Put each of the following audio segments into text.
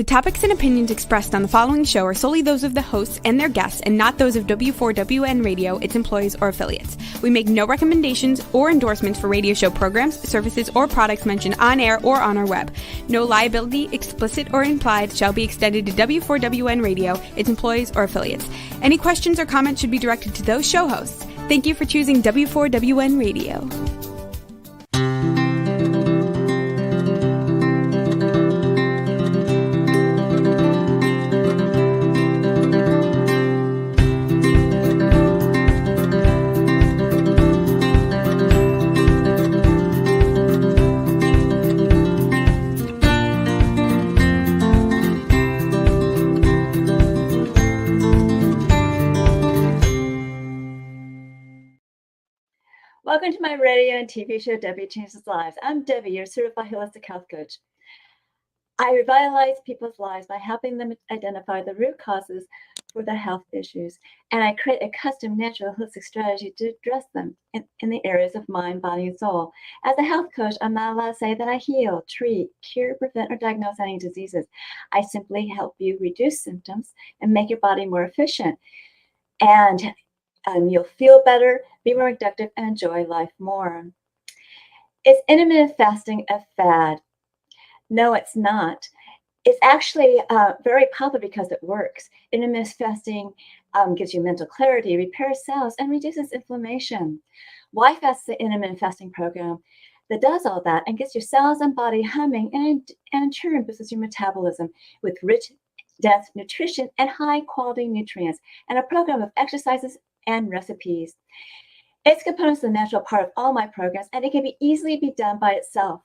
topics and opinions expressed on the following show are solely those of the hosts and their guests and not those of W4WN Radio, its employees, or affiliates. We make no recommendations or endorsements for radio show programs, services, or products mentioned on air or on our web. No liability, explicit or implied, shall be extended to W4WN Radio, its employees, or affiliates. Any questions or comments should be directed to those show hosts. Thank you for choosing W4WN Radio. Welcome to my radio and TV show, Debi Changes Lives. I'm Debi, your certified holistic health coach. I revitalize people's lives by helping them identify the root causes for their health issues, and I create a custom natural holistic strategy to address them in the areas of mind, body, and soul. As a health coach, I'm not allowed to say that I heal, treat, cure, prevent, or diagnose any diseases. I simply help you reduce symptoms and make your body more efficient. And you'll feel better, be more productive, and enjoy life more. Is intermittent fasting a fad? No, it's not. It's actually very popular because it works. Intermittent fasting gives you mental clarity, repairs cells, and reduces inflammation. Why fast the intermittent fasting program that does all that and gets your cells and body humming and in turn boosts your metabolism with rich, dense nutrition and high-quality nutrients, and a program of exercises and recipes. Its components are a natural part of all my programs, and it can easily be done by itself.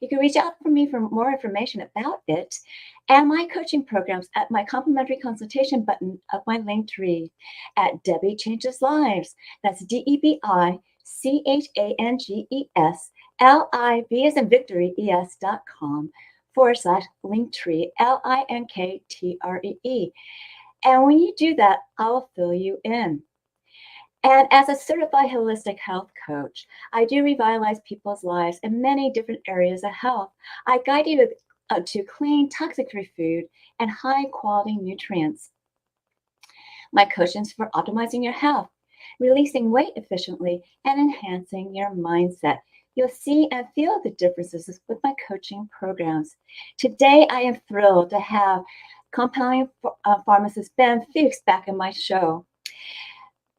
You can reach out for me for more information about it and my coaching programs at my complimentary consultation button of my link tree at Debi Changes Lives. That's DebiChangesLives, as in victory, es.com/linktree, LINKTREE. And when you do that, I will fill you in. And as a certified holistic health coach, I do revitalize people's lives in many different areas of health. I guide you to clean, toxic-free food and high-quality nutrients. My coaching is for optimizing your health, releasing weight efficiently, and enhancing your mindset. You'll see and feel the differences with my coaching programs. Today, I am thrilled to have compounding pharmacist Ben Fuchs back in my show.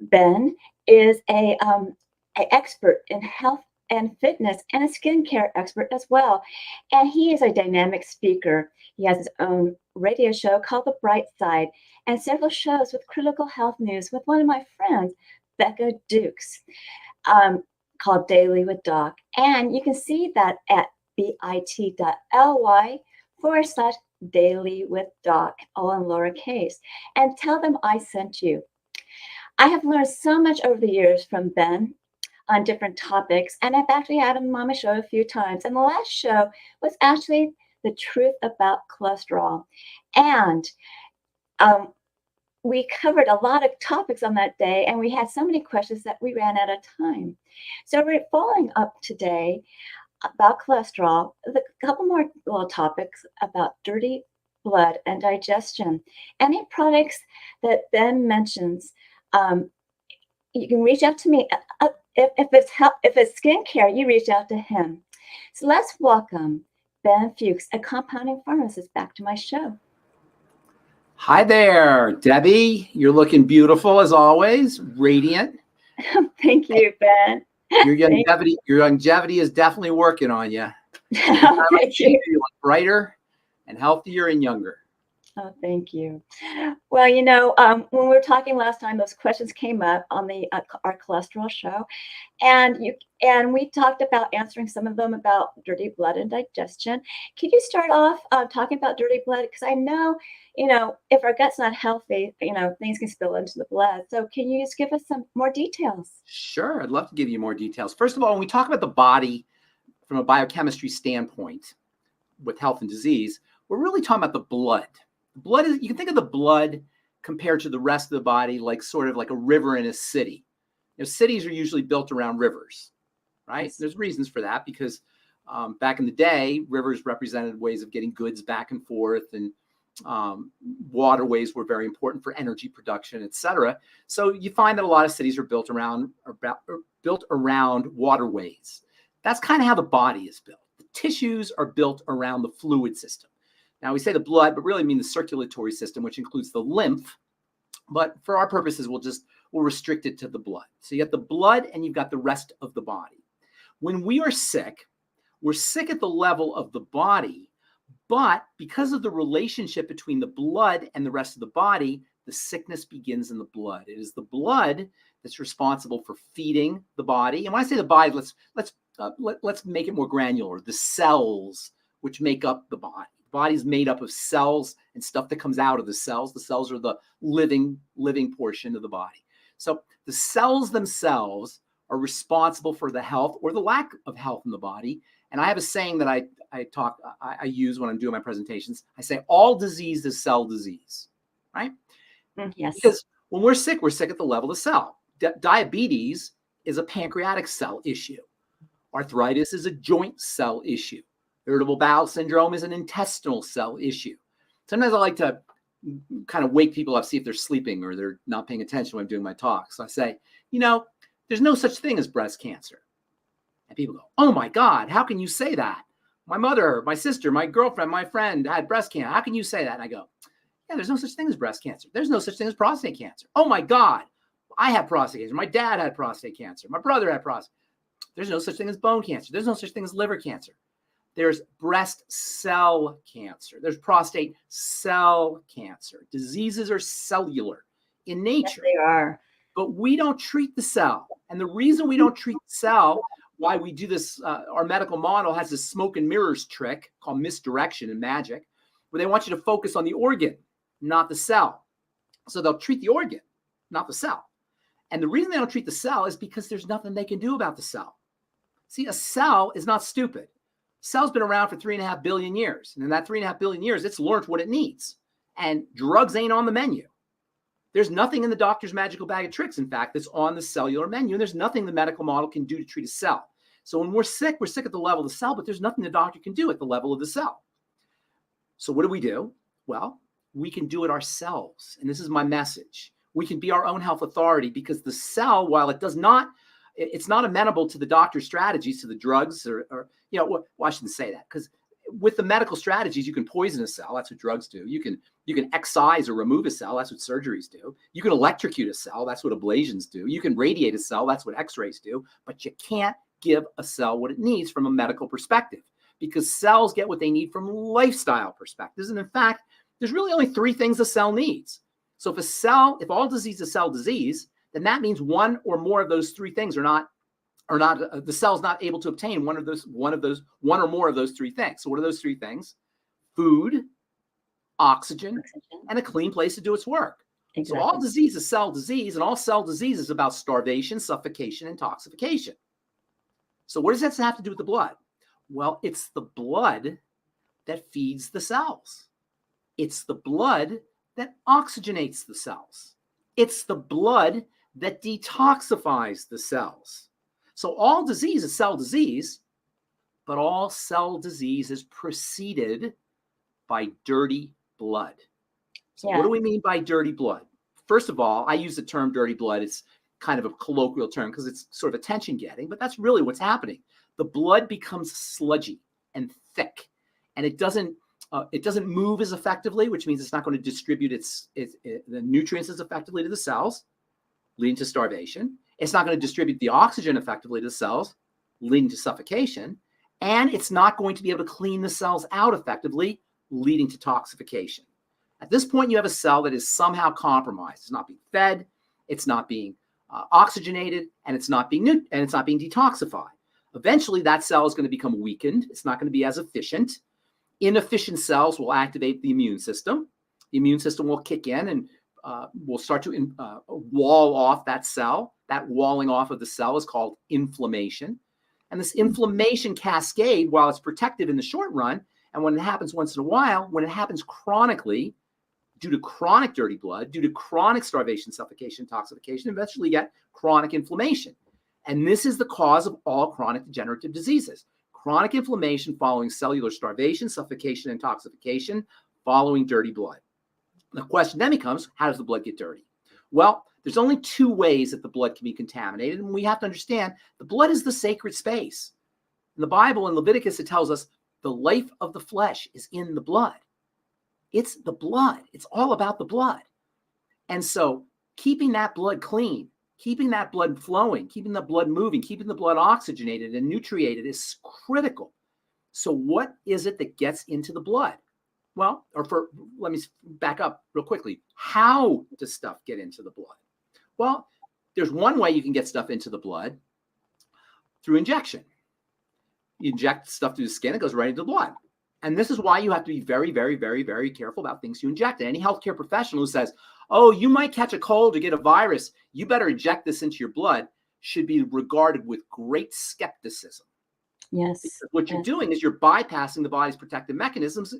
Ben is an expert in health and fitness and a skincare expert as well. And he is a dynamic speaker. He has his own radio show called The Bright Side and several shows with critical health news with one of my friends, Becca Dukes, called Daily with Doc. And you can see that at bit.ly/Daily with Doc, all in lowercase, and tell them I sent you. I have learned so much over the years from Ben on different topics, and I've actually had him on my show a few times. And the last show was actually the truth about cholesterol. And we covered a lot of topics on that day, and we had so many questions that we ran out of time. So we're following up today about cholesterol, a couple more little topics about dirty blood and digestion. Any products that Ben mentions, you can reach out to me. If it's skincare, you reach out to him. So let's welcome Ben Fuchs, a compounding pharmacist, back to my show. Hi there, Debi. You're looking beautiful as always, radiant. Thank you, Ben. Your longevity is definitely working on you. Thank you. You look brighter and healthier and younger. Oh, thank you. Well, when we were talking last time, those questions came up on the our cholesterol show, and we talked about answering some of them about dirty blood and digestion. Could you start off talking about dirty blood? Because I know, if our gut's not healthy, things can spill into the blood. So can you just give us some more details? Sure, I'd love to give you more details. First of all, when we talk about the body from a biochemistry standpoint with health and disease, we're really talking about the blood. Blood is, you can think of the blood compared to the rest of the body like sort of like a river in a city. Cities are usually built around rivers, right? Yes. There's reasons for that because back in the day, rivers represented ways of getting goods back and forth and Waterways were very important for energy production, etc. So you find that a lot of cities are built around waterways. That's kind of how the body is built. The tissues are built around the fluid system. Now we say the blood, but really mean the circulatory system, which includes the lymph. But for our purposes, we'll restrict it to the blood. So you have the blood and you've got the rest of the body. When we are sick, we're sick at the level of the body, but because of the relationship between the blood and the rest of the body, the sickness begins in the blood. It is the blood that's responsible for feeding the body. And when I say the body, let's make it more granular. The cells which make up the body. The body is made up of cells and stuff that comes out of the cells. The cells are the living portion of the body. So the cells themselves are responsible for the health or the lack of health in the body. And I have a saying that I use when I'm doing my presentations. I say all disease is cell disease, right? Yes. Because when we're sick at the level of the cell. Diabetes is a pancreatic cell issue. Arthritis is a joint cell issue. Irritable bowel syndrome is an intestinal cell issue. Sometimes I like to kind of wake people up, see if they're sleeping or they're not paying attention when I'm doing my talk. So I say, there's no such thing as breast cancer. And people go, oh my God, how can you say that? My mother, my sister, my girlfriend, my friend had breast cancer. How can you say that? And I go, yeah, there's no such thing as breast cancer. There's no such thing as prostate cancer. Oh my God, I have prostate cancer. My dad had prostate cancer. My brother had prostate. There's no such thing as bone cancer. There's no such thing as liver cancer. There's breast cell cancer. There's prostate cell cancer. Diseases are cellular in nature. Yes, they are. But we don't treat the cell. And the reason we don't treat the cell, why we do this, our medical model has this smoke and mirrors trick called misdirection in magic, where they want you to focus on the organ, not the cell. So they'll treat the organ, not the cell. And the reason they don't treat the cell is because there's nothing they can do about the cell. See, a cell is not stupid. Cell's been around for 3.5 billion years. And in that 3.5 billion years, it's learned what it needs. And drugs ain't on the menu. There's nothing in the doctor's magical bag of tricks, in fact, that's on the cellular menu. And there's nothing the medical model can do to treat a cell. So when we're sick at the level of the cell, but there's nothing the doctor can do at the level of the cell. So what do? Well, we can do it ourselves. And this is my message. We can be our own health authority because the cell, while it's not amenable to the doctor's strategies, to the drugs well, I shouldn't say that, because with the medical strategies, you can poison a cell. That's what drugs do. You can excise or remove a cell. That's what surgeries do. You can electrocute a cell. That's what ablations do. You can radiate a cell. That's what x-rays do. But you can't give a cell what it needs from a medical perspective, because cells get what they need from lifestyle perspectives. And in fact, there's really only 3 things a cell needs. So if all disease is cell disease, then that means one or more of those 3 things the cell's not able to obtain one or more of those 3 things. So what are those 3 things? Food, oxygen, and a clean place to do its work. Exactly. So all disease is cell disease, and all cell disease is about starvation, suffocation, and toxification. So what does that have to do with the blood? Well, it's the blood that feeds the cells. It's the blood that oxygenates the cells. It's the blood that detoxifies the cells. So all disease is cell disease, but all cell disease is preceded by dirty blood. So What do we mean by dirty blood? First of all, I use the term dirty blood. It's kind of a colloquial term because it's sort of attention getting, but that's really what's happening. The blood becomes sludgy and thick, and it doesn't move as effectively, which means it's not going to distribute the nutrients as effectively to the cells, leading to starvation. It's not going to distribute the oxygen effectively to the cells, leading to suffocation. And it's not going to be able to clean the cells out effectively, leading to toxification. At this point, you have a cell that is somehow compromised. It's not being fed, it's not being oxygenated, and it's not being detoxified. Eventually, that cell is going to become weakened. It's not going to be as efficient. Inefficient cells will activate the immune system. The immune system will kick in and will start to wall off that cell. That walling off of the cell is called inflammation. And this inflammation cascade, while it's protective in the short run, and when it happens once in a while, when it happens chronically, due to chronic dirty blood, due to chronic starvation, suffocation, toxification, eventually you get chronic inflammation. And this is the cause of all chronic degenerative diseases. Chronic inflammation following cellular starvation, suffocation, and toxification following dirty blood. The question then becomes, how does the blood get dirty? Well, there's only two ways that the blood can be contaminated, and we have to understand the blood is the sacred space. In the Bible, in Leviticus, it tells us the life of the flesh is in the blood. It's the blood. It's all about the blood. And so keeping that blood clean, keeping that blood flowing, keeping the blood moving, keeping the blood oxygenated and nutriated is critical. So what is it that gets into the blood? Well, let me back up real quickly. How does stuff get into the blood? Well, there's one way you can get stuff into the blood through injection. You inject stuff through the skin, it goes right into the blood. And this is why you have to be very, very, very, very careful about things you inject. And any healthcare professional who says, oh, you might catch a cold or get a virus, you better inject this into your blood, should be regarded with great skepticism. Yes. Because what you're doing is you're bypassing the body's protective mechanisms,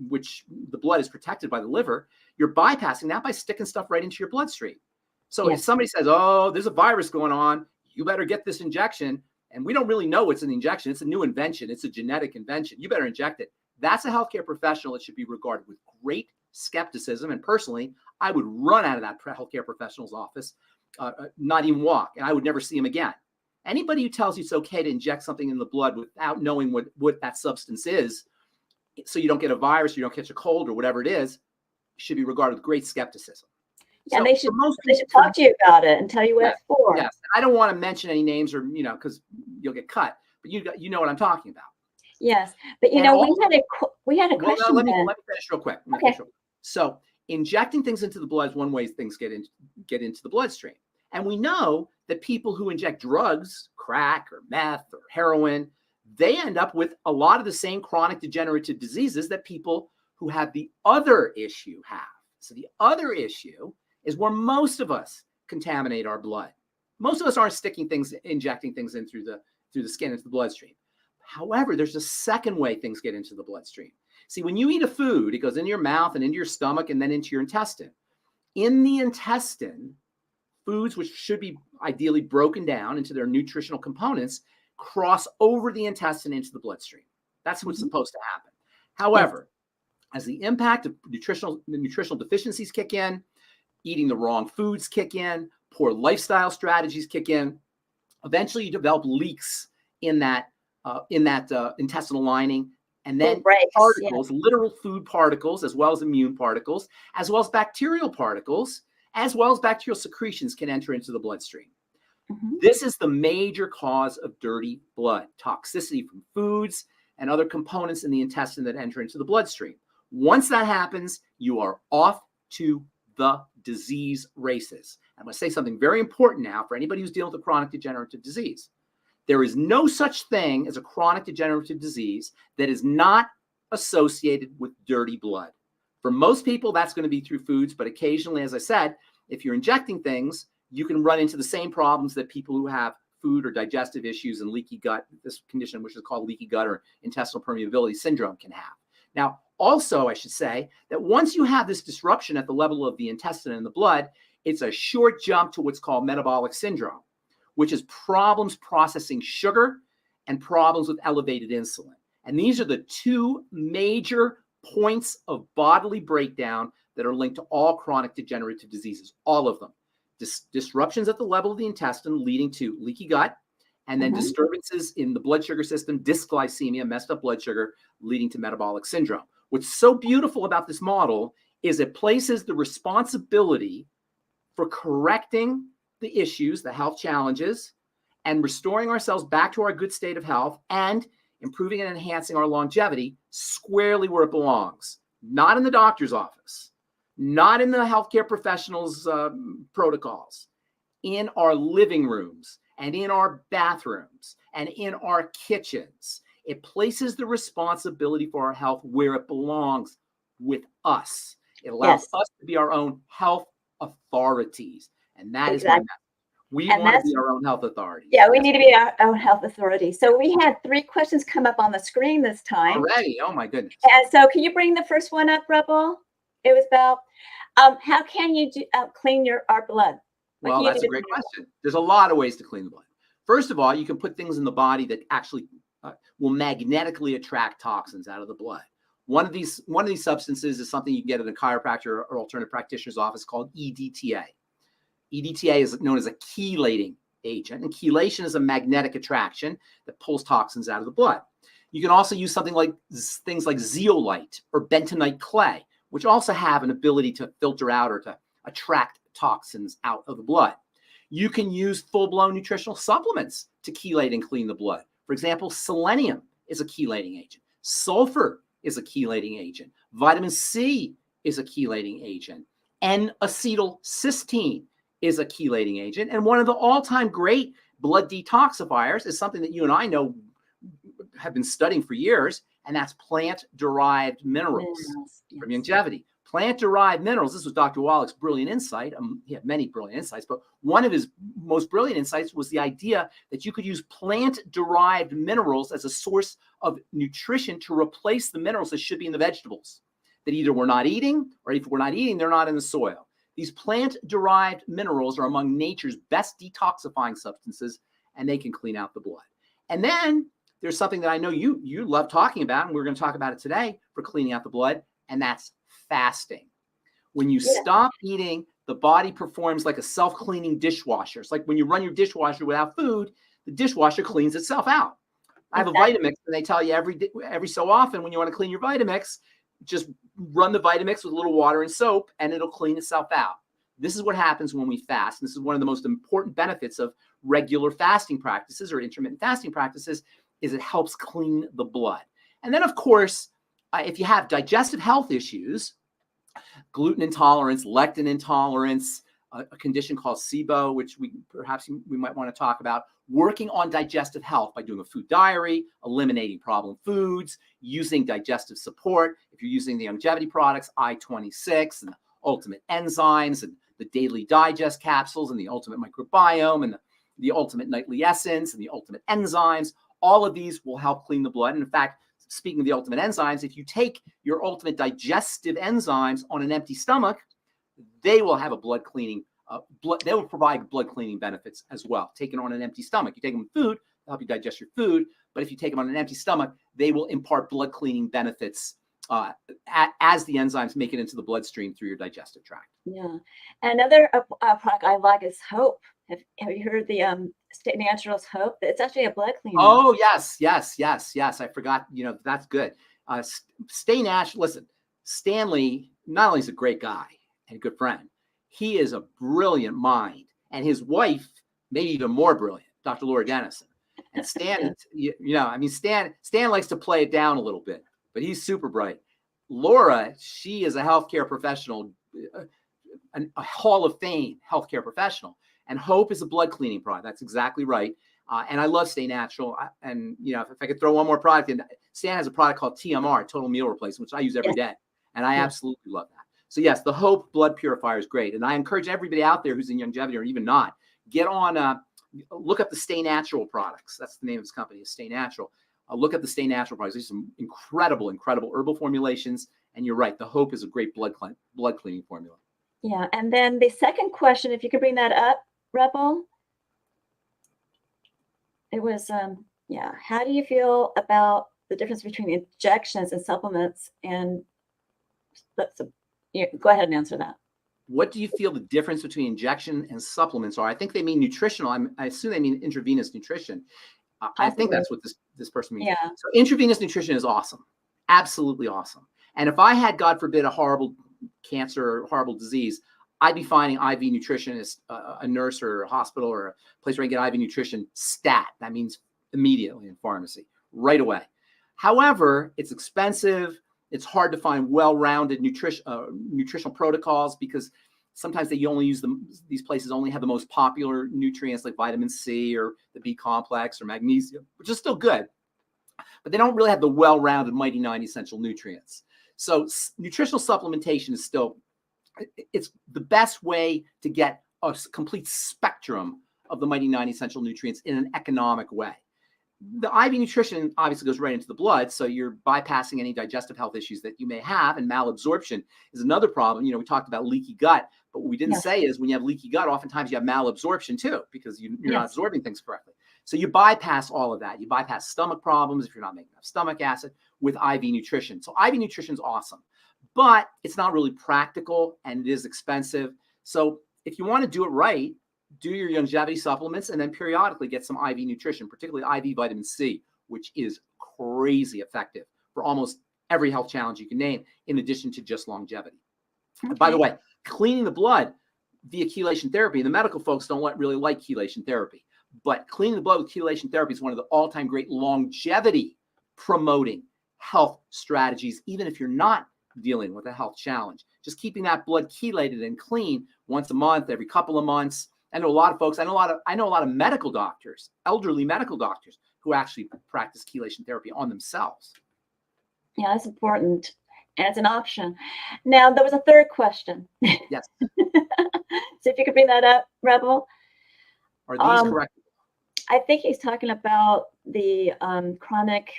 which the blood is protected by the liver. You're bypassing that by sticking stuff right into your bloodstream. So if somebody says, oh, there's a virus going on, you better get this injection. And we don't really know what's in the injection. It's a new invention. It's a genetic invention. You better inject it. That's a healthcare professional that should be regarded with great skepticism. And personally, I would run out of that healthcare professional's office, not even walk, and I would never see him again. Anybody who tells you it's okay to inject something in the blood without knowing what that substance is, so you don't get a virus, you don't catch a cold or whatever it is, should be regarded with great skepticism. Yeah, So they should talk to you about it and tell you what it's for. Yes, I don't want to mention any names or, because you'll get cut, but you know what I'm talking about. Yes, but we had a question. Let me finish real quick. Okay. So injecting things into the blood is one way things get into the bloodstream. And we know that people who inject drugs, crack or meth or heroin, they end up with a lot of the same chronic degenerative diseases that people who have the other issue have. So the other issue is where most of us contaminate our blood. Most of us aren't injecting things in through the skin into the bloodstream. However, there's a second way things get into the bloodstream. See, when you eat a food, it goes into your mouth and into your stomach and then into your intestine. In the intestine, foods which should be ideally broken down into their nutritional components cross over the intestine into the bloodstream. That's what's supposed to happen. However, as the impact of nutritional deficiencies kick in, eating the wrong foods kick in, poor lifestyle strategies kick in, eventually you develop leaks in that intestinal lining, and then particles, literal food particles, as well as immune particles, as well as bacterial particles, as well as bacterial secretions can enter into the bloodstream. Mm-hmm. This is the major cause of dirty blood, toxicity from foods and other components in the intestine that enter into the bloodstream. Once that happens, you are off to the disease races. I'm going to say something very important now for anybody who's dealing with a chronic degenerative disease. There is no such thing as a chronic degenerative disease that is not associated with dirty blood. For most people, that's going to be through foods, but occasionally, as I said, if you're injecting things, you can run into the same problems that people who have food or digestive issues and leaky gut, this condition which is called leaky gut or intestinal permeability syndrome, can have. Now, also, I should say that once you have this disruption at the level of the intestine and the blood, it's a short jump to what's called metabolic syndrome, which is problems processing sugar and problems with elevated insulin. And these are the two major points of bodily breakdown that are linked to all chronic degenerative diseases, all of them. Disruptions at the level of the intestine leading to leaky gut, and then disturbances in the blood sugar system, dysglycemia, messed up blood sugar, leading to metabolic syndrome. What's so beautiful about this model is it places the responsibility for correcting the issues, the health challenges, and restoring ourselves back to our good state of health and improving and enhancing our longevity squarely where it belongs. Not in the doctor's office, not in the healthcare professionals' protocols, in our living rooms and in our bathrooms and in our kitchens. It places the responsibility for our health where it belongs, with us. It allows us to be our own health authorities. And that is my message. We want to be our own health authority. Yeah, we need to be our own health authority. So we had 3 questions come up on the screen this time. Already? Oh, my goodness. And so can you bring the first one up, Rebel? It was about how can you clean our blood? Well, that's a great question. There's a lot of ways to clean the blood. First of all, you can put things in the body that actually will magnetically attract toxins out of the blood. One of these substances is something you can get at a chiropractor or alternative practitioner's office called EDTA. EDTA is known as a chelating agent, and chelation is a magnetic attraction that pulls toxins out of the blood. You can also use things like zeolite or bentonite clay, which also have an ability to filter out or to attract toxins out of the blood. You can use full-blown nutritional supplements to chelate and clean the blood. For example, selenium is a chelating agent. Sulfur is a chelating agent. Vitamin C is a chelating agent. N-acetylcysteine is a chelating agent. And one of the all-time great blood detoxifiers is something that you and I know have been studying for years, and that's plant-derived minerals from longevity. Plant-derived minerals, this was Dr. Wallach's brilliant insight. He had many brilliant insights, but one of his most brilliant insights was the idea that you could use plant-derived minerals as a source of nutrition to replace the minerals that should be in the vegetables that either we're not eating, or if we're not eating, they're not in the soil. These plant-derived minerals are among nature's best detoxifying substances, and they can clean out the blood. And then there's something that I know you love talking about, and we're going to talk about it today for cleaning out the blood, and that's fasting. When you stop eating, the body performs like a self-cleaning dishwasher. It's like when you run your dishwasher without food, the dishwasher cleans itself out. I have a Vitamix, and they tell you every so often when you want to clean your Vitamix, just run the Vitamix with a little water and soap, and it'll clean itself out. This is what happens when we fast. And this is one of the most important benefits of regular fasting practices or intermittent fasting practices is it helps clean the blood. And then, of course, if you have digestive health issues, gluten intolerance, lectin intolerance, a condition called SIBO, which we might want to talk about, working on digestive health by doing a food diary, eliminating problem foods, using digestive support. If you're using the longevity products, I-26 and the ultimate enzymes and the daily digest capsules and the ultimate microbiome and the ultimate nightly essence and the ultimate enzymes, all of these will help clean the blood. And in fact, speaking of the ultimate enzymes, if you take your ultimate digestive enzymes on an empty stomach, they will have a blood cleaning, they will provide blood cleaning benefits as well. Taken on an empty stomach, you take them with food, they'll help you digest your food. But if you take them on an empty stomach, they will impart blood cleaning benefits as the enzymes make it into the bloodstream through your digestive tract. Yeah. Another product I like is Hope. Have you heard the State Naturals Hope? It's actually a blood cleaner. Oh, yes. I forgot. That's good. Stay Natural. Listen, Stanley not only is a great guy and a good friend, he is a brilliant mind. And his wife, maybe even more brilliant, Dr. Laura Dennison. And Stan, Stan likes to play it down a little bit, but he's super bright. Laura, she is a healthcare professional, a Hall of Fame healthcare professional. And Hope is a blood cleaning product. That's exactly right. And I love Stay Natural. And, if I could throw one more product in, Stan has a product called TMR, Total Meal Replacement, which I use every day. And I absolutely love that. So yes, the Hope blood purifier is great. And I encourage everybody out there who's in longevity or even not, get on, look up the Stay Natural products. That's the name of his company, is Stay Natural. Look at the Stay Natural products. There's some incredible herbal formulations. And you're right, the Hope is a great blood cleaning formula. Yeah. And then the second question, if you could bring that up, Rebel. It was, how do you feel about the difference between injections and supplements? And go ahead and answer that. What do you feel the difference between injection and supplements are? I think they mean nutritional. I assume they mean intravenous nutrition. I think that's what this person means. Yeah. So intravenous nutrition is awesome. Absolutely awesome. And if I had, God forbid, a horrible cancer or horrible disease, I'd be finding IV nutritionist, a nurse or a hospital or a place where I get IV nutrition stat. That means immediately in pharmacy, right away. However, it's expensive. It's hard to find well-rounded nutritional protocols because sometimes they only use them. These places only have the most popular nutrients like vitamin C or the B complex or magnesium, which is still good, but they don't really have the well-rounded Mighty 9 essential nutrients. So nutritional supplementation is still, it's the best way to get a complete spectrum of the Mighty 9 essential nutrients in an economic way. The IV nutrition obviously goes right into the blood, so you're bypassing any digestive health issues that you may have, and malabsorption is another problem. We talked about leaky gut, but what we didn't say is when you have leaky gut, oftentimes you have malabsorption too, because you're not absorbing things correctly. So you bypass all of that. You bypass stomach problems if you're not making enough stomach acid with IV nutrition. So IV nutrition is awesome, but it's not really practical and it is expensive. So if you want to do it right, do your longevity supplements and then periodically get some IV nutrition, particularly IV vitamin C, which is crazy effective for almost every health challenge you can name, in addition to just longevity. Okay. By the way, cleaning the blood via chelation therapy, the medical folks don't really like chelation therapy, but cleaning the blood with chelation therapy is one of the all-time great longevity promoting health strategies, even if you're not dealing with a health challenge. Just keeping that blood chelated and clean once a month, every couple of months. I know a lot of folks, I know a lot of medical doctors, elderly medical doctors, who actually practice chelation therapy on themselves. Yeah, that's important. And it's an option. Now, there was a third question. Yes. So if you could bring that up, Rebel. Are these correct? I think he's talking about the chronic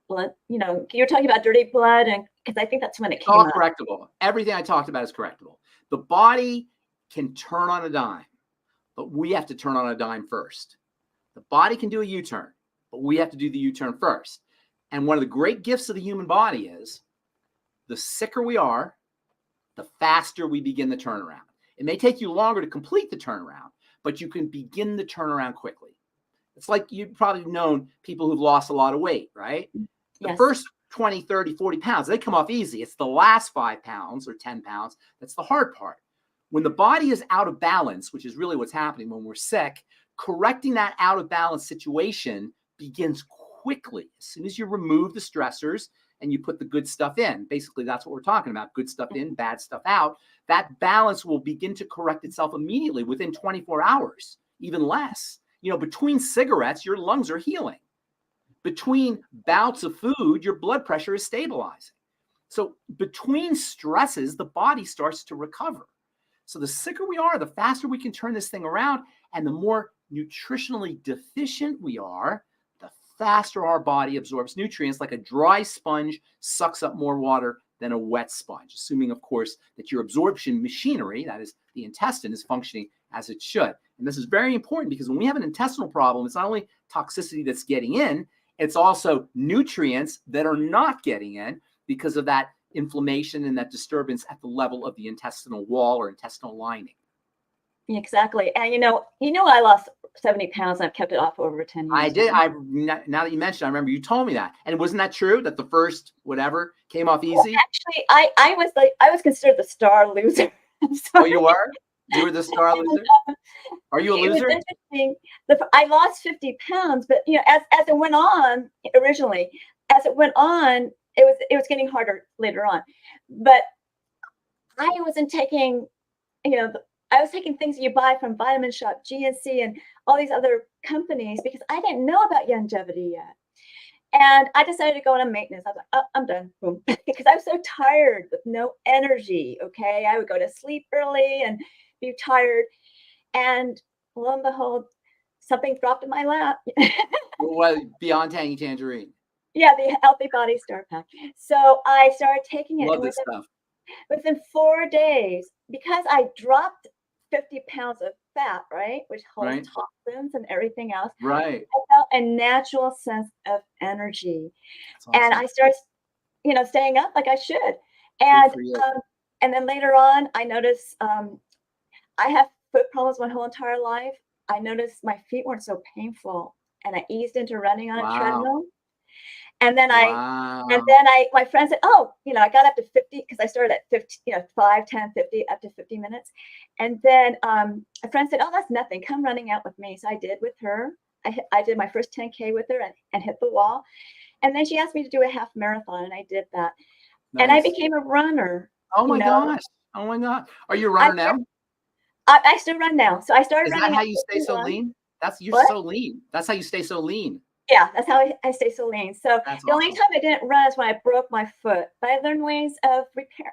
blood. You know, you're talking about dirty blood, and because I think that's when it came all up. Correctable. Everything I talked about is correctable. The body can turn on a dime, but we have to turn on a dime first. The body can do a U-turn, but we have to do the U-turn first. And one of the great gifts of the human body is the sicker we are, the faster we begin the turnaround. It may take you longer to complete the turnaround, but you can begin the turnaround quickly. It's like you've probably known people who've lost a lot of weight, right? Yes. The first 20, 30, 40 pounds, they come off easy. It's the last 5 pounds or 10 pounds that's the hard part. When the body is out of balance, which is really what's happening when we're sick, correcting that out of balance situation begins quickly. As soon as you remove the stressors and you put the good stuff in, basically that's what we're talking about, good stuff in, bad stuff out, that balance will begin to correct itself immediately within 24 hours, even less. You know, between cigarettes, your lungs are healing. Between bouts of food, your blood pressure is stabilizing. So between stresses, the body starts to recover. So the sicker we are, the faster we can turn this thing around, and the more nutritionally deficient we are, the faster our body absorbs nutrients. Like a dry sponge sucks up more water than a wet sponge, assuming, of course, that your absorption machinery, that is the intestine, is functioning as it should. And this is very important because when we have an intestinal problem, it's not only toxicity that's getting in, it's also nutrients that are not getting in because of that inflammation and that disturbance at the level of the intestinal wall or intestinal lining. Exactly. And you know, I lost 70 pounds and I've kept it off for over 10 years. I did. Now that you mentioned, I remember you told me that. And wasn't that true that the first whatever came off easy? Well, actually, I was considered the star loser. Oh, you were? You were the star loser? Are you a loser? It was interesting. I lost 50 pounds, but you know, as it went on, originally, as it went on, it was getting harder later on. But I wasn't taking, you know, I was taking things that you buy from Vitamin Shop, GNC, and all these other companies because I didn't know about longevity yet. And I decided to go on a maintenance. I was like, oh, I'm done. Boom. Because I was so tired with no energy. Okay. I would go to sleep early and be tired. And lo and behold, something dropped in my lap. Well, beyond Tangy Tangerine. Yeah, the Healthy Body Star Pack. So I started taking it. Love this stuff. Within 4 days, because I dropped 50 pounds of fat, right, which holds toxins and everything else. Right. I felt a natural sense of energy. Awesome. And I started, you know, staying up like I should. And then later on, I noticed I have foot problems my whole entire life. I noticed my feet weren't so painful, and I eased into running on a treadmill. And then my friend said, oh, you know, I got up to 50 because I started at 50, you know, 5, 10, 50, up to 50 minutes. And then a friend said, oh, that's nothing. Come running out with me. So I did with her. I did my first 10K with her and hit the wall. And then she asked me to do a half marathon, and I did that. Nice. And I became a runner. Oh my gosh. Oh my God. Are you a runner now? I still run now. So I started running. Is that how you stay so lean? You're so lean. That's how you stay so lean. Yeah, that's how I stay so lean. So the only time I didn't run is when I broke my foot. But I learned ways of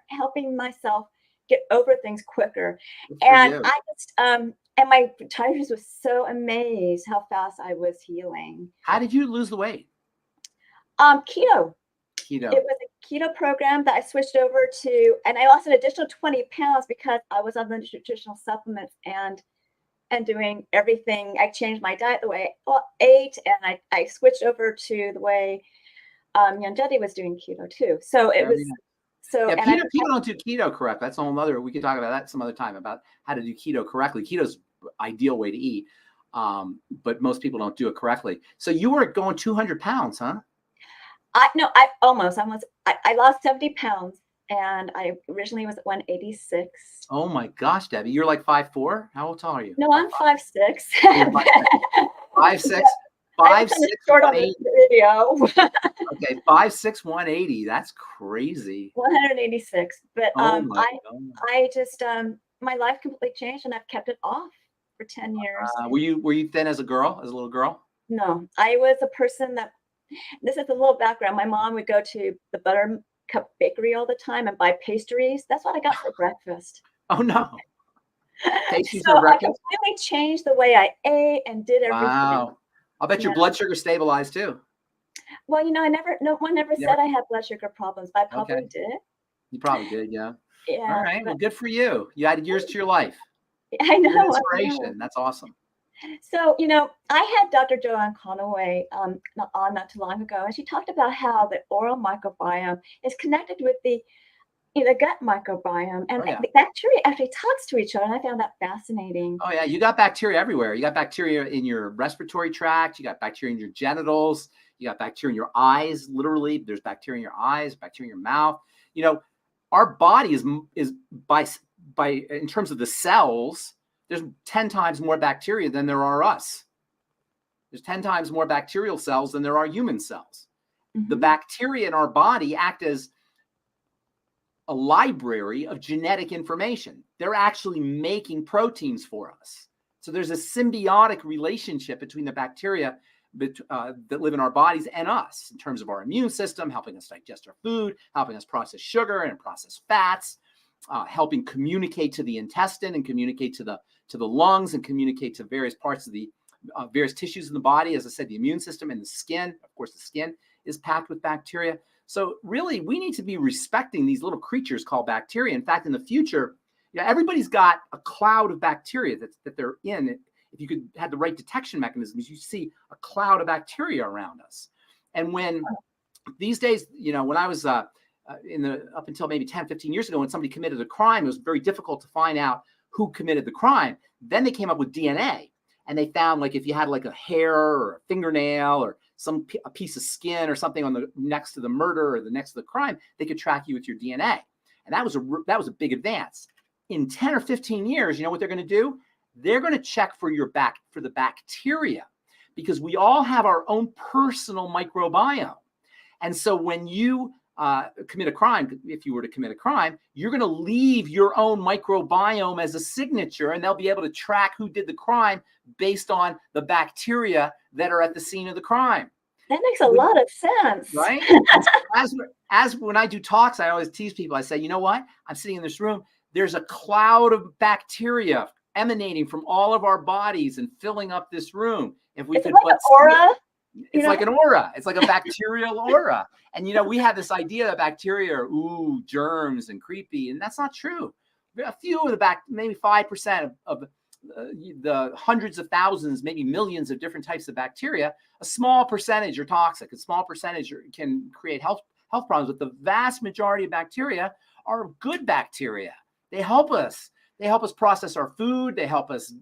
helping myself get over things quicker. And I just and my podiatrist was so amazed how fast I was healing. How did you lose the weight? Keto. Keto. It was a keto program that I switched over to, and I lost an additional 20 pounds because I was on the nutritional supplements, and and doing everything. I changed my diet, the way I ate, and I switched over to the way young Debi was doing keto too. So it was, Very nice. so, Yeah, and I, people don't do keto correct. That's a whole other, we can talk about that some other time about how to do keto correctly. Keto's ideal way to eat. But most people don't do it correctly. So you were going 200 pounds, huh? no, I almost, I lost 70 pounds, and I originally was at 186. Oh my gosh, Debi, you're like 5'4"? How tall are you? No, I'm 5'6". You're 5'6", I was kind of short on this video. Okay, 5'6", 180. That's crazy. 186. But Oh my God. I just my life completely changed, and I've kept it off for 10 years. Were you thin as a girl, as a little girl? No, I was a person that, this is a little background. My mom would go to the Buttercup Bakery all the time and buy pastries. That's what I got for breakfast. Oh no. Pastries So for I breakfast? completely changed the way I ate and did everything. Wow. I'll bet your blood sugar stabilized too. Well, no one ever said I had blood sugar problems, but I probably did. You probably did, yeah. Yeah. All right. Well, good for you. You added years to your life. I know. You're an inspiration. That's awesome. So, I had Dr. Joanne Conaway on not too long ago, and she talked about how the oral microbiome is connected with the gut microbiome, and the bacteria actually talks to each other, and I found that fascinating. Oh yeah, you got bacteria everywhere. You got bacteria in your respiratory tract. You got bacteria in your genitals. You got bacteria in your eyes. Literally, there's bacteria in your eyes, bacteria in your mouth. Our body is by in terms of the cells, there's 10 times more bacteria than there are us. There's 10 times more bacterial cells than there are human cells. Mm-hmm. The bacteria in our body act as a library of genetic information. They're actually making proteins for us. So there's a symbiotic relationship between the bacteria that live in our bodies and us in terms of our immune system, helping us digest our food, helping us process sugar and process fats, helping communicate to the intestine and communicate to the lungs and communicate to various parts of the various tissues in the body. As I said, the immune system and the skin. Of course, the skin is packed with bacteria. So really, we need to be respecting these little creatures called bacteria. In fact, in the future, everybody's got a cloud of bacteria that they're in. If you had the right detection mechanisms, you see a cloud of bacteria around us. And when these days, when I was up until maybe 10, 15 years ago, when somebody committed a crime, it was very difficult to find out who committed the crime. Then they came up with DNA, and they found, like, if you had like a hair or a fingernail or a piece of skin or something on the next to the murder or the next to the crime, they could track you with your DNA. And that was a big advance. In 10 or 15 years, you know what they're going to do? They're going to check for the bacteria, because we all have our own personal microbiome. And so when you commit a crime, if you were to commit a crime, you're going to leave your own microbiome as a signature, and they'll be able to track who did the crime based on the bacteria that are at the scene of the crime. That makes a lot of sense. Right? as when I do talks, I always tease people. I say, you know what? I'm sitting in this room. There's a cloud of bacteria emanating from all of our bodies and filling up this room. If we could like an aura. It's like an aura. It's like a bacterial aura. And, we have this idea that bacteria are, germs and creepy. And that's not true. A few of maybe 5% of the hundreds of thousands, maybe millions of different types of bacteria, a small percentage are toxic. A small percentage can create health problems. But the vast majority of bacteria are good bacteria. They help us. They help us process our food. They help us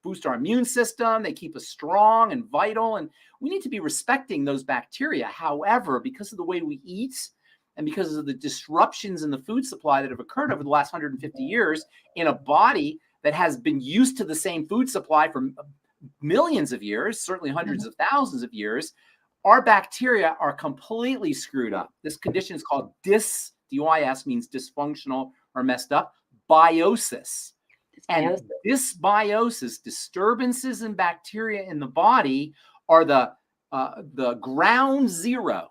boost our immune system. They keep us strong and vital. And we need to be respecting those bacteria. However, because of the way we eat and because of the disruptions in the food supply that have occurred over the last 150 years in a body that has been used to the same food supply for millions of years, certainly hundreds of thousands of years, our bacteria are completely screwed up. This condition is called DYS, means dysfunctional or messed up, biosis. And dysbiosis, disturbances in bacteria in the body, are the ground zero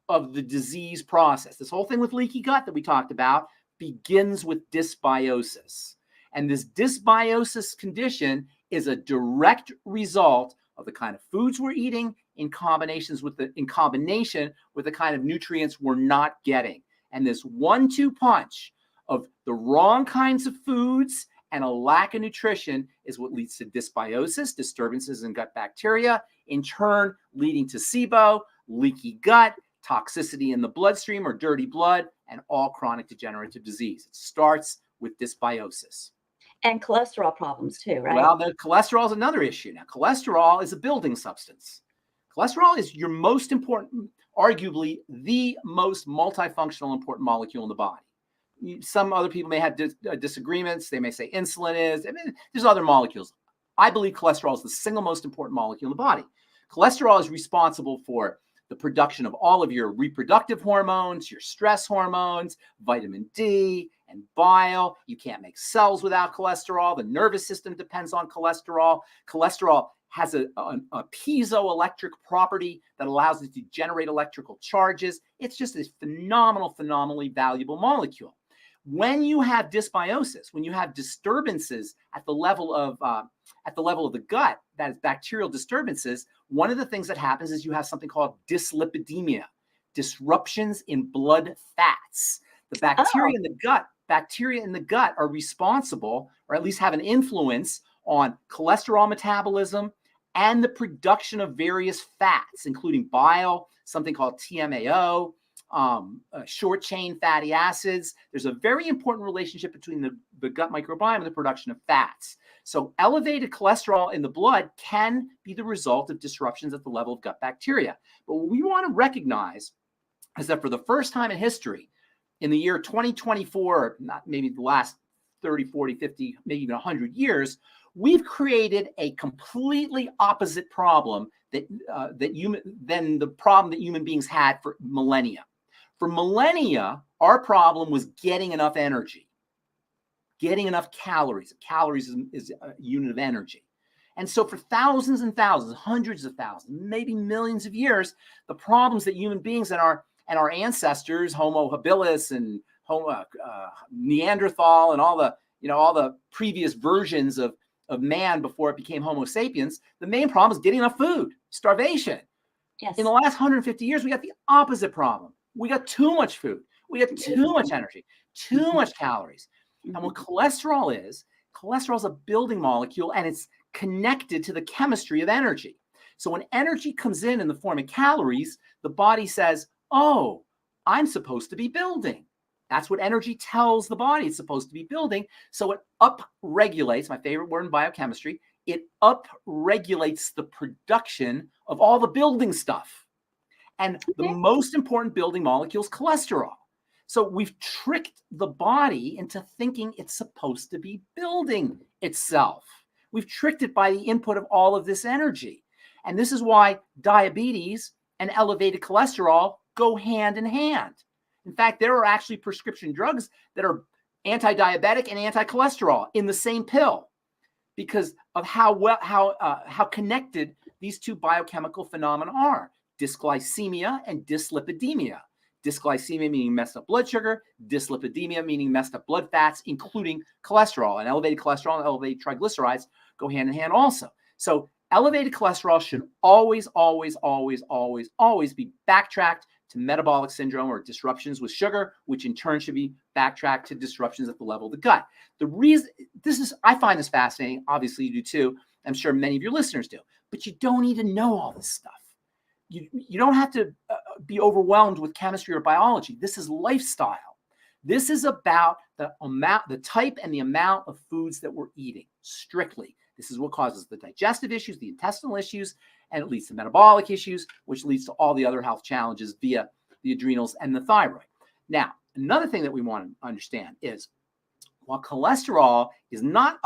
of the disease process. This whole thing with leaky gut that we talked about begins with dysbiosis. And this dysbiosis condition is a direct result of the kind of foods we're eating in combination with the kind of nutrients we're not getting. And this 1-2 punch of the wrong kinds of foods And a lack of nutrition is what leads to dysbiosis, disturbances in gut bacteria, in turn leading to SIBO, leaky gut, toxicity in the bloodstream or dirty blood, and all chronic degenerative disease. It starts with dysbiosis. And cholesterol problems too, right? Well, the cholesterol is another issue. Now, cholesterol is a building substance. Cholesterol is your most important, arguably the most multifunctional important molecule in the body. Some other people may have disagreements. They may say insulin is. I mean, there's other molecules. I believe cholesterol is the single most important molecule in the body. Cholesterol is responsible for the production of all of your reproductive hormones, your stress hormones, vitamin D, and bile. You can't make cells without cholesterol. The nervous system depends on cholesterol. Cholesterol has a piezoelectric property that allows it to generate electrical charges. It's just a phenomenally valuable molecule. When you have dysbiosis, when you have disturbances at the level of the gut, that is bacterial disturbances, one of the things that happens is you have something called dyslipidemia, disruptions in blood fats. The bacteria in the gut are responsible, or at least have an influence on cholesterol metabolism and the production of various fats, including bile, something called TMAO, short chain fatty acids. There's a very important relationship between the gut microbiome and the production of fats. So elevated cholesterol in the blood can be the result of disruptions at the level of gut bacteria. But what we want to recognize is that for the first time in history, in the year 2024, not maybe the last 30, 40, 50, maybe even 100 years, we've created a completely opposite problem than the problem that human beings had for millennia. For millennia, our problem was getting enough energy, getting enough calories. Calories is a unit of energy. And so for thousands and thousands, hundreds of thousands, maybe millions of years, the problems that human beings and our ancestors, Homo habilis and Homo Neanderthal and all the previous versions of man before it became Homo sapiens, the main problem is getting enough food, starvation. Yes. In the last 150 years, we got the opposite problem. We got too much food. We got too much energy, too much calories. And what cholesterol is a building molecule, and it's connected to the chemistry of energy. So when energy comes in the form of calories, the body says, oh, I'm supposed to be building. That's what energy tells the body it's supposed to be building. So it upregulates, my favorite word in biochemistry, it upregulates the production of all the building stuff. And the most important building molecule is cholesterol. So we've tricked the body into thinking it's supposed to be building itself. We've tricked it by the input of all of this energy. And this is why diabetes and elevated cholesterol go hand in hand. In fact, there are actually prescription drugs that are anti-diabetic and anti-cholesterol in the same pill because of how connected these two biochemical phenomena are: dysglycemia and dyslipidemia. Dysglycemia meaning messed up blood sugar, dyslipidemia meaning messed up blood fats, including cholesterol. And elevated cholesterol and elevated triglycerides go hand in hand also. So elevated cholesterol should always be backtracked to metabolic syndrome or disruptions with sugar, which in turn should be backtracked to disruptions at the level of the gut. The reason I find this fascinating. Obviously you do too. I'm sure many of your listeners do, but you don't need to know all this stuff. You don't have to be overwhelmed with chemistry or biology. This is lifestyle. This is about the type and the amount of foods that we're eating strictly. This is what causes the digestive issues, the intestinal issues, and it leads to metabolic issues, which leads to all the other health challenges via the adrenals and the thyroid. Now, another thing that we want to understand is while cholesterol is not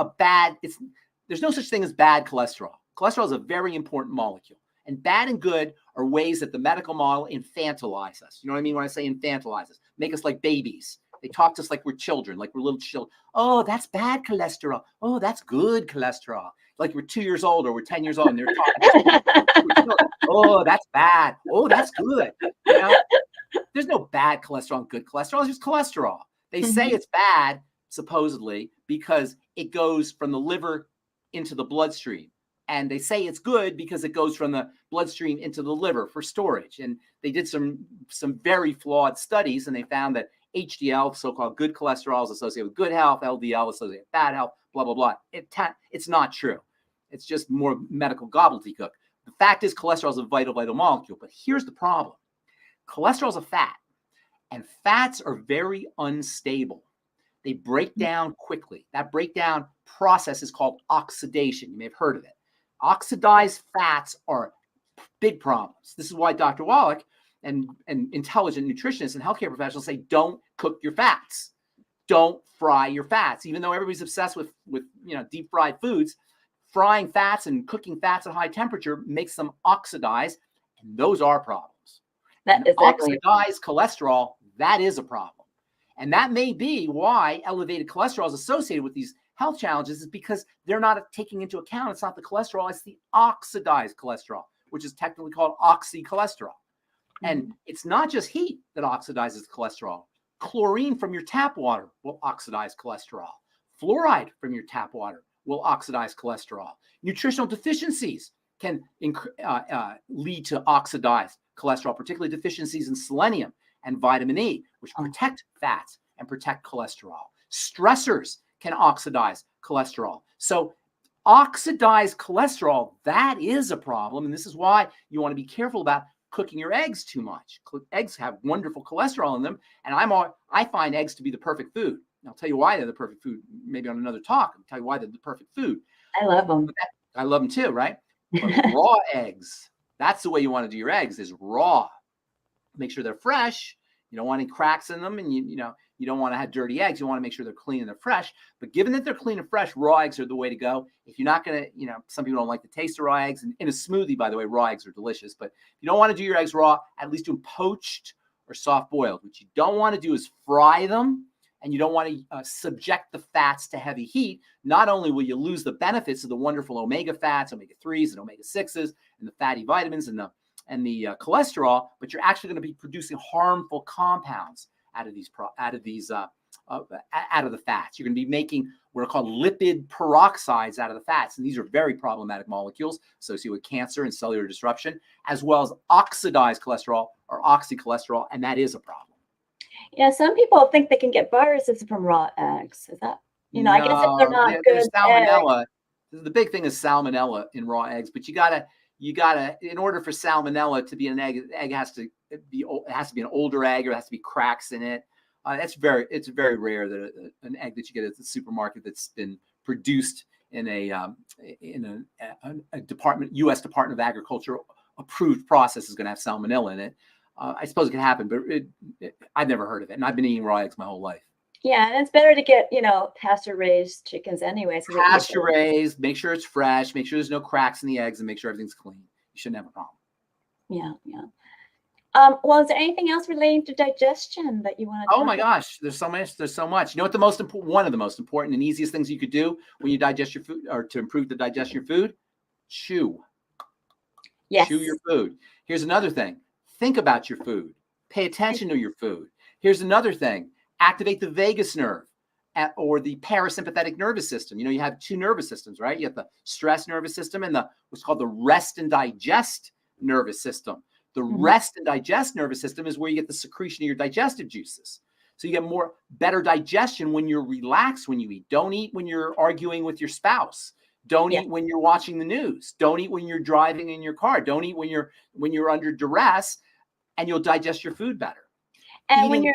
there's no such thing as bad cholesterol. Cholesterol is a very important molecule. And bad and good are ways that the medical model infantilize us. You know what I mean when I say infantilize us? Make us like babies. They talk to us like we're children, like we're little children. Oh, that's bad cholesterol. Oh, that's good cholesterol. Like we're 2 years old or we're 10 years old and they're talking. Oh, that's bad. Oh, that's good. You know? There's no bad cholesterol and good cholesterol. It's just cholesterol. They say it's bad, supposedly, because it goes from the liver into the bloodstream. And they say it's good because it goes from the bloodstream into the liver for storage. And they did some very flawed studies, and they found that HDL, so-called good cholesterol, is associated with good health, LDL associated with bad health, blah, blah, blah. It's not true. It's just more medical gobbledygook. The fact is cholesterol is a vital, vital molecule. But here's the problem. Cholesterol is a fat, and fats are very unstable. They break down quickly. That breakdown process is called oxidation. You may have heard of it. Oxidized fats are big problems. This is why Dr. Wallach and intelligent nutritionists and healthcare professionals say, don't cook your fats. Don't fry your fats. Even though everybody's obsessed with deep fried foods, frying fats and cooking fats at high temperature makes them oxidize, and those are problems. Oxidized cholesterol, that is a problem. And that may be why elevated cholesterol is associated with these health challenges, is because they're not taking into account, it's not the cholesterol, it's the oxidized cholesterol, which is technically called oxycholesterol. And it's not just heat that oxidizes cholesterol. Chlorine from your tap water will oxidize cholesterol. Fluoride from your tap water will oxidize cholesterol. Nutritional deficiencies can lead to oxidized cholesterol, particularly deficiencies in selenium and vitamin E, which protect fats and protect cholesterol. Stressors can oxidize cholesterol. So oxidized cholesterol, that is a problem. And this is why you want to be careful about cooking your eggs too much. Eggs have wonderful cholesterol in them. And I find eggs to be the perfect food. And I'll tell you why they're the perfect food, maybe on another talk. I'll tell you why they're the perfect food. I love them. I love them too, right? But raw eggs, that's the way you want to do your eggs, is raw. Make sure they're fresh. You don't want any cracks in them, and you don't want to have dirty eggs. You want to make sure they're clean and they're fresh. But given that they're clean and fresh, raw eggs are the way to go. If you're not going to, some people don't like the taste of raw eggs. And in a smoothie, by the way, raw eggs are delicious. But if you don't want to do your eggs raw, at least do them poached or soft boiled. What you don't want to do is fry them, and you don't want to subject the fats to heavy heat. Not only will you lose the benefits of the wonderful omega fats, omega-3s and omega-6s, and the fatty vitamins and the cholesterol, but you're actually going to be producing harmful compounds out of the fats. You're going to be making what are called lipid peroxides out of the fats, and these are very problematic molecules associated with cancer and cellular disruption, as well as oxidized cholesterol or oxycholesterol, and that is a problem. Yeah, some people think they can get viruses from raw eggs. Is that, I guess if they're not good salmonella. Eggs. The big thing is salmonella in raw eggs, but you gotta, in order for salmonella to be an egg, the egg has to be an older egg, or it has to be cracks in it. It's very rare that an egg that you get at the supermarket that's been produced in a U.S. Department of Agriculture approved process is going to have salmonella in it. I suppose it can happen, but I've never heard of it, and I've been eating raw eggs my whole life. Yeah, and it's better to get pasture-raised chickens anyways. Pasture-raised, make sure it's fresh, make sure there's no cracks in the eggs, and make sure everything's clean. You shouldn't have a problem. Yeah. Well, is there anything else relating to digestion that you want to? Oh my gosh, there's so much. You know what one of the most important and easiest things you could do when you digest your food, or to improve the digestion of your food? Chew. Yes. Chew your food. Here's another thing. Think about your food. Pay attention to your food. Here's another thing. Activate the vagus nerve or the parasympathetic nervous system. You have two nervous systems, right? You have the stress nervous system and what's called the rest and digest nervous system. The rest and digest nervous system is where you get the secretion of your digestive juices. So you get better digestion when you're relaxed when you eat. Don't eat when you're arguing with your spouse. Don't eat when you're watching the news. Don't eat when you're driving in your car. Don't eat when you're under duress, and you'll digest your food better. And when you're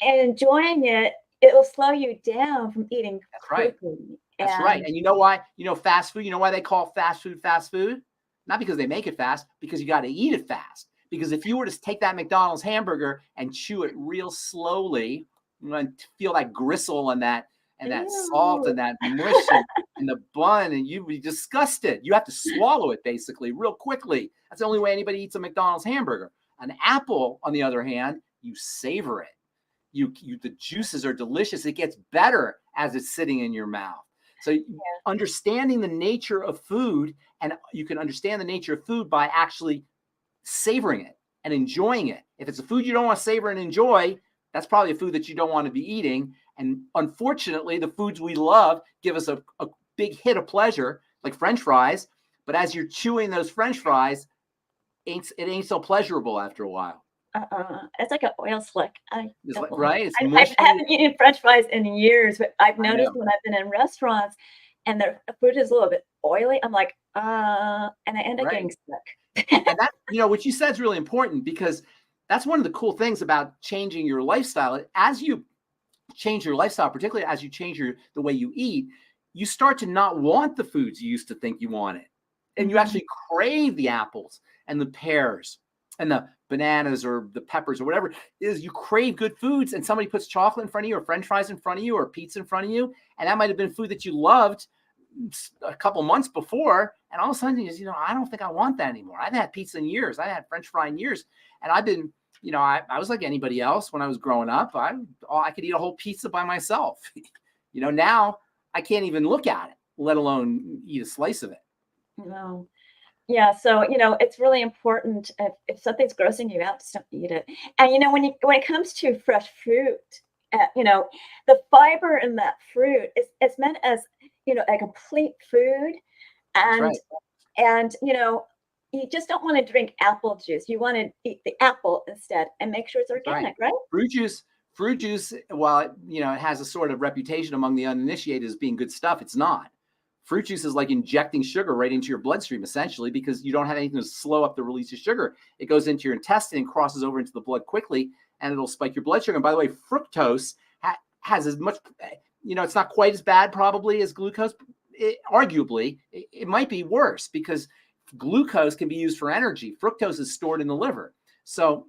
enjoying it, it will slow you down from eating quickly. That's right. And you know why? Fast food. You know why they call fast food fast food? Not because they make it fast, because you got to eat it fast. Because if you were to take that McDonald's hamburger and chew it real slowly, and feel that gristle and that salt and that mush and the bun, and you'd be disgusted. You have to swallow it basically real quickly. That's the only way anybody eats a McDonald's hamburger. An apple, on the other hand, you savor it. The juices are delicious. It gets better as it's sitting in your mouth. So understanding the nature of food, and you can understand the nature of food by actually savoring it and enjoying it. If it's a food you don't want to savor and enjoy, that's probably a food that you don't want to be eating. And unfortunately, the foods we love give us a big hit of pleasure, like French fries. But as you're chewing those French fries, it ain't so pleasurable after a while. It's like an oil slick. Right? It's I mushy. haven't eaten French fries in years, but I've I noticed know. when I've been in restaurants and their food is a little bit oily, I'm like, and I end up Right. getting sick. And that, what you said is really important, because that's one of the cool things about changing your lifestyle. As you change your lifestyle, particularly as you change the way you eat, you start to not want the foods you used to think you wanted. And you actually crave the apples and the pears and the bananas or the peppers or whatever it is. You crave good foods, and somebody puts chocolate in front of you or French fries in front of you or pizza in front of you. And that might have been food that you loved a couple months before. And all of a sudden you just, I don't think I want that anymore. I've had pizza in years. I've had French fry in years. And I've been, I was like anybody else when I was growing up. I could eat a whole pizza by myself. Now I can't even look at it, let alone eat a slice of it. No. Yeah, so it's really important if something's grossing you out, just don't eat it. And when it comes to fresh fruit, the fiber in that fruit is meant as a complete food, That's and right. you just don't want to drink apple juice. You want to eat the apple instead, and make sure it's organic, right? Fruit juice, while it has a sort of reputation among the uninitiated as being good stuff, it's not. Fruit juice is like injecting sugar right into your bloodstream, essentially, because you don't have anything to slow up the release of sugar. It goes into your intestine and crosses over into the blood quickly, and it'll spike your blood sugar. And by the way, fructose has as much, it's not quite as bad probably as glucose. Arguably, it might be worse, because glucose can be used for energy. Fructose is stored in the liver. So,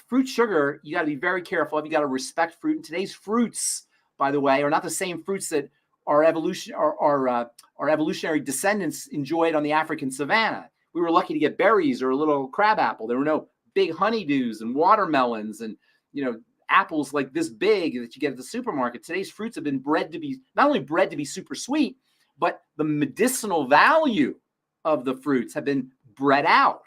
fruit sugar, you got to be very careful of. You got to respect fruit. And today's fruits, by the way, are not the same fruits that our evolutionary descendants enjoyed on the African savannah. We were lucky to get berries or a little crabapple. There were no big honeydews and watermelons and apples like this big that you get at the supermarket. Today's fruits have been bred to be not only bred to be super sweet, but the medicinal value of the fruits have been bred out,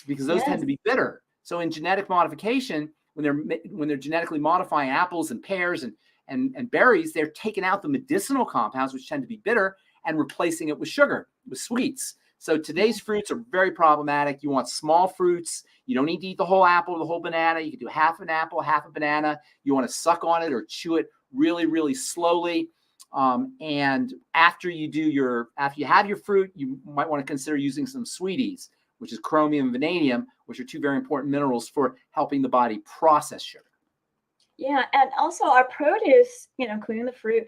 because those tend to be bitter. So in genetic modification, when they're genetically modifying apples and pears and berries, they're taking out the medicinal compounds, which tend to be bitter, and replacing it with sugar, with sweets. So today's fruits are very problematic. You want small fruits. You don't need to eat the whole apple or the whole banana. You can do half an apple, half a banana. You want to suck on it or chew it really, really slowly. And after you have your fruit, you might want to consider using some sweeties, which is chromium and vanadium, which are two very important minerals for helping the body process sugar. Yeah, and also our produce, including the fruit,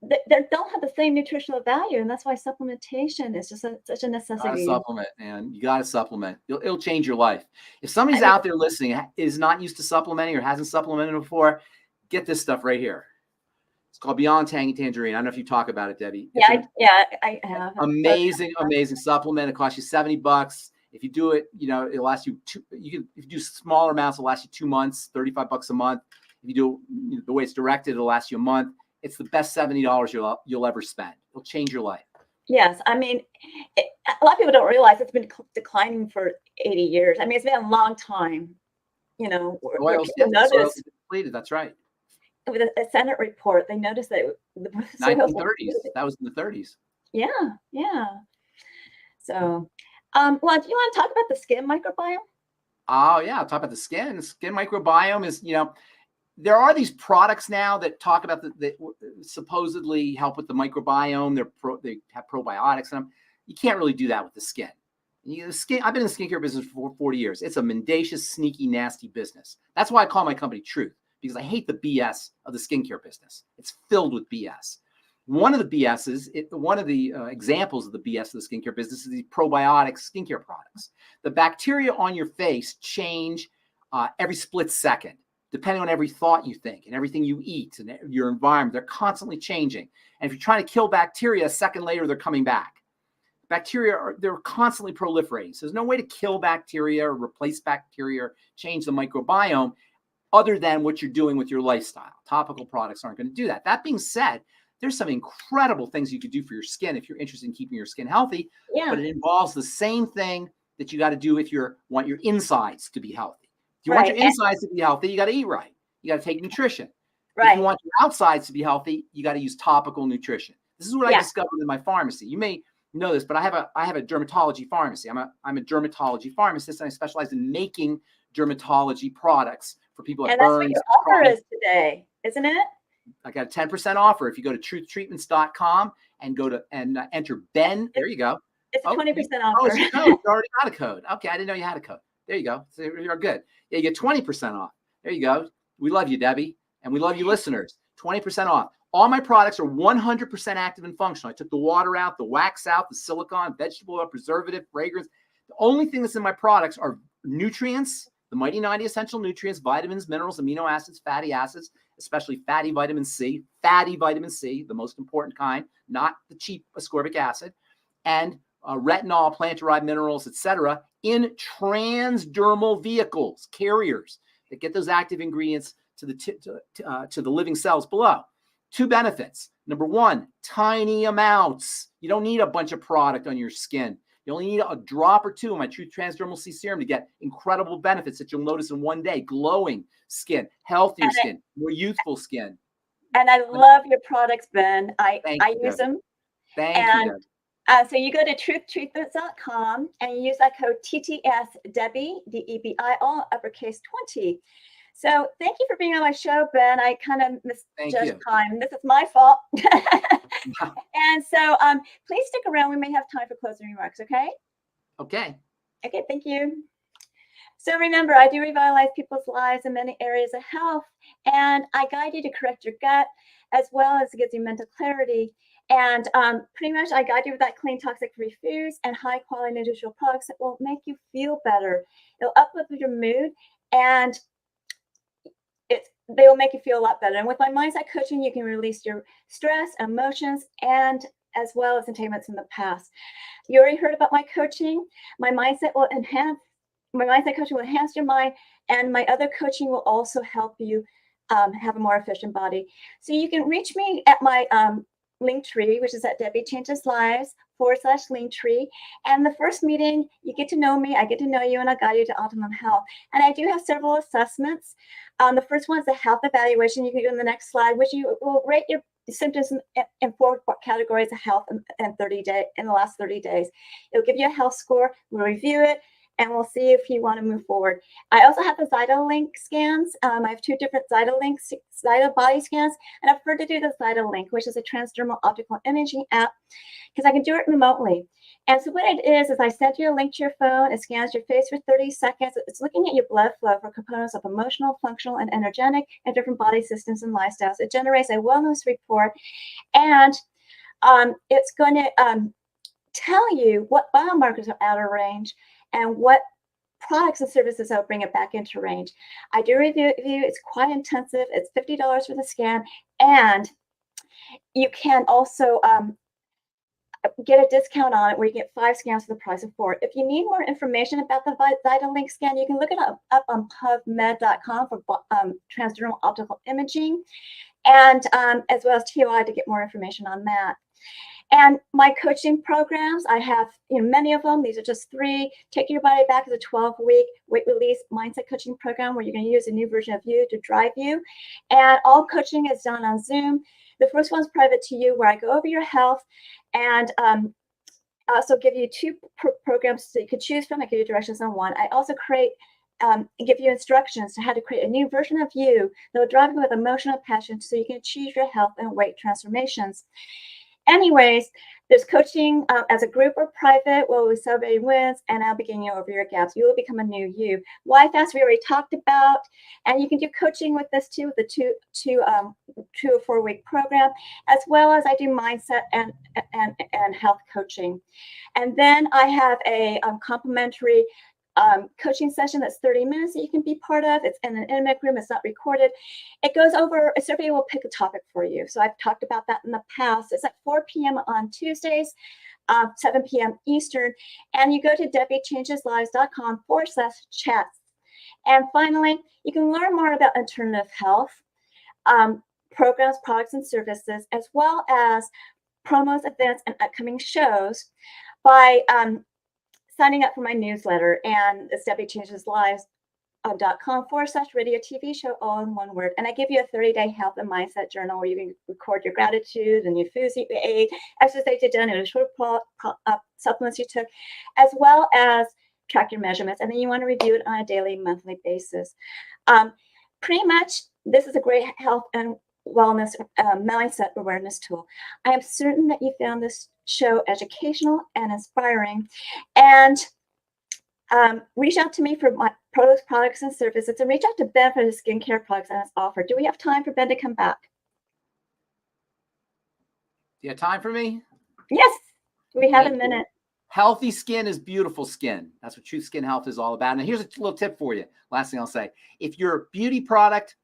they don't have the same nutritional value, and that's why supplementation is just such a necessity. Supplement, man. You got to supplement. It'll change your life. If somebody's out there listening is not used to supplementing or hasn't supplemented before, get this stuff right here. It's called Beyond Tangy Tangerine. I don't know if you talk about it, Debbie. I have. Amazing supplement. It costs you $70. If you do it, it'll last you if you do smaller amounts, it'll last you 2 months, $35 a month. If you do the way it's directed, it'll last you a month. It's the best $70 you'll ever spend. It'll change your life. Yes. I mean, a lot of people don't realize it's been declining for 80 years. I mean, it's been a long time, Oil's depleted. That's right. With a Senate report, they noticed that the 1930s. That was in the 30s. Yeah. So, well, do you want to talk about the skin microbiome? Oh, yeah. I'll talk about the skin. The skin microbiome is, there are these products now that talk about that supposedly help with the microbiome. They have probiotics in them. You can't really do that with the skin. I've been in the skincare business for 40 years. It's a mendacious, sneaky, nasty business. That's why I call my company Truth, because I hate the BS of the skincare business. It's filled with BS. One of the examples of the BS of the skincare business is these probiotic skincare products. The bacteria on your face change every split second, depending on every thought you think and everything you eat and your environment. They're constantly changing. And if you're trying to kill bacteria, a second later, they're coming back. Bacteria, they're constantly proliferating. So there's no way to kill bacteria or replace bacteria or change the microbiome other than what you're doing with your lifestyle. Topical products aren't going to do that. That being said, there's some incredible things you could do for your skin if you're interested in keeping your skin healthy. Yeah. But it involves the same thing that you got to do if you want your insides to be healthy. If you want your insides to be healthy, you got to eat right. You got to take nutrition. Right. If you want your outsides to be healthy, you got to use topical nutrition. This is what I discovered in my pharmacy. You may know this, but I have a dermatology pharmacy. I'm a dermatology pharmacist, and I specialize in making dermatology products for people that And that's what burns. your offer is today, isn't it? I got a 10% offer if you go to truthtreatments.com and enter Ben. There you go. It's a 20% Oh, offer. it's a code. You already got a code. Okay, I didn't know you had a code. There you go. So you're good. Yeah, you get 20% off. There you go. We love you, Debbie, and we love you, listeners. 20% off. All my products are 100% active and functional. I took the water out, the wax out, the silicone, vegetable oil, preservative, fragrance. The only thing that's in my products are nutrients, the Mighty 90 essential nutrients, vitamins, minerals, amino acids, fatty acids, especially fatty vitamin C, the most important kind, not the cheap ascorbic acid, and retinol, plant-derived minerals, etc., in transdermal vehicles, carriers that get those active ingredients to the living cells below. 2 benefits. Number 1, tiny amounts. You don't need a bunch of product on your skin. You only need a drop or 2 of my Truth Transdermal C Serum to get incredible benefits that you'll notice in one day. Glowing skin, healthier skin, more youthful skin. And I love your products, Ben. I use them. Thank you, Debbie. So you go to truthtreatments.com and you use that code TTS Debi, DEBI, all uppercase 20. So thank you for being on my show, Ben. I kind of misjudged time. This is my fault. And so please stick around. We may have time for closing remarks, okay? Okay. Okay, thank you. So remember, I do revitalize people's lives in many areas of health, and I guide you to correct your gut, as well as it gives you mental clarity. And pretty much I guide you with that clean, toxic-free foods and high-quality nutritional products that will make you feel better. It'll uplift your mood, and they will make you feel a lot better. And with my mindset coaching, you can release your stress, emotions, and as well as entanglements from the past. You already heard about my coaching. My mindset coaching will enhance your mind, and my other coaching will also help you have a more efficient body. So you can reach me at my Linktree, which is at Debi Changes Lives /Linktree. And the first meeting, you get to know me, I get to know you, and I guide you to optimum health. And I do have several assessments. The first one is the health evaluation. You can do in the next slide, which you will rate your symptoms in 4 categories of health in the last 30 days. It'll give you a health score. We'll review it, and we'll see if you want to move forward. I also have the ZytoLink scans. I have 2 different Zyto body scans, and I prefer to do the ZytoLink, which is a transdermal optical imaging app, because I can do it remotely. And so what it is I send you a link to your phone. It scans your face for 30 seconds. It's looking at your blood flow for components of emotional, functional, and energetic, and different body systems and lifestyles. It generates a wellness report, and it's going to tell you what biomarkers are out of range and what products and services that will bring it back into range. I do review. It's quite intensive. It's $50 for the scan, and you can also get a discount on it where you get 5 scans for the price of 4. If you need more information about the ZytoLink scan, you can look it up on PubMed.com for transdermal optical imaging, and as well as TOI to get more information on that. And my coaching programs, I have many of them. These are just 3. Take Your Body Back is a 12-week weight release mindset coaching program where you're going to use a new version of you to drive you. And all coaching is done on Zoom. The first one's private to you, where I go over your health, and also give you 2 programs that you could choose from. I give you directions on one. I also give you instructions to how to create a new version of you that will drive you with emotional passion so you can achieve your health and weight transformations. Anyways, there's coaching as a group or private where we celebrate wins, and I'll be getting you over your gaps. You will become a new you. Why fast we already talked about, and you can do coaching with this too, with the 2 or 4 week program, as well as I do mindset and health coaching. And then I have a complimentary coaching session that's 30 minutes that you can be part of. It's in an intimate room. It's not recorded. It goes over, somebody will pick a topic for you. So I've talked about that in the past. It's at 4 p.m. on Tuesdays, 7 p.m. Eastern. And you go to DebiChangesLives.com /chats. And finally, you can learn more about alternative health, programs, products, and services, as well as promos, events, and upcoming shows by signing up for my newsletter, and it's DebiChangesLives.com /radio TV show, all in one word. And I give you a 30-day health and mindset journal where you can record your gratitude and your foods you ate, exercise you done, and short supplements you took, as well as track your measurements, and then you want to review it on a daily, monthly basis. Pretty much, this is a great health and wellness mindset awareness tool. I am certain that you found this show educational and inspiring, and reach out to me for my products and services, and reach out to Ben for his skincare products and his offer. Do we have time for Ben to come back? Do you have time for me? Yes, we have a minute. Healthy skin is beautiful skin. That's what True Skin Health is all about. Now, here's a little tip for you. Last thing I'll say. If your beauty product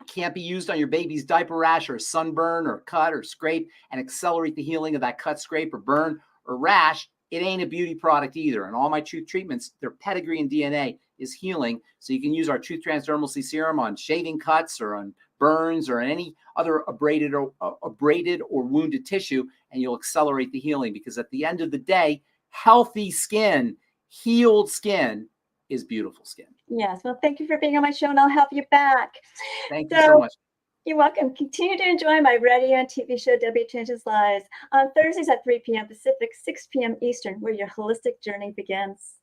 can't be used on your baby's diaper rash or sunburn or cut or scrape and accelerate the healing of that cut, scrape, or burn or rash, it ain't a beauty product either. And all my Truth treatments, their pedigree and DNA is healing. So you can use our Truth Transdermal Serum on shaving cuts or on burns or any other abraded or wounded tissue, and you'll accelerate the healing, because at the end of the day, healthy skin, healed skin is beautiful skin. Yes. Well, thank you for being on my show, and I'll have you back. Thank you so much. You're welcome. Continue to enjoy my radio and TV show, Debi Changes Lives, on Thursdays at 3 p.m. Pacific, 6 p.m. Eastern, where your holistic journey begins.